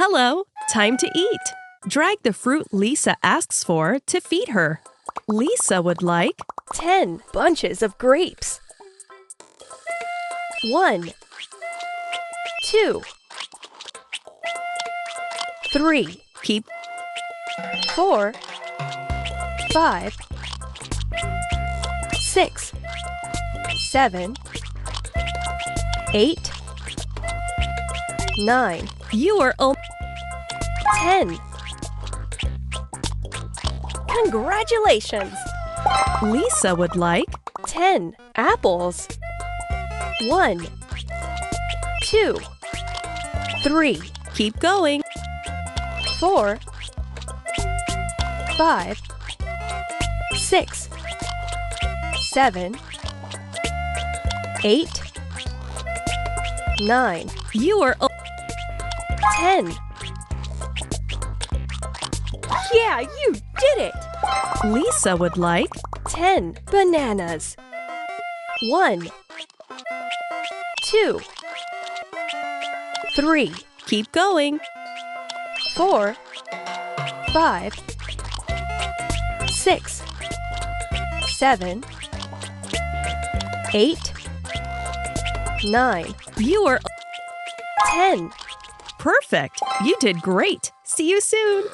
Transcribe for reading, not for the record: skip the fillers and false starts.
Hello, time to eat. Drag the fruit Lisa asks for to feed her. Lisa would like 10 bunches of grapes. 1, 2, 3, keep 4, 5, 6, 7, 8, 9. You are 10. Congratulations! Lisa would like 10 apples. 1, 2, 3, keep going. 4, 5, 6, 7, 8, 9. You are 10. Yeah, you did it! Lisa would like 10 bananas. 1, 2, 3, keep going. 4, 5, 6, 7, 8, 9. You are 10. perfect. You did great. See you soon.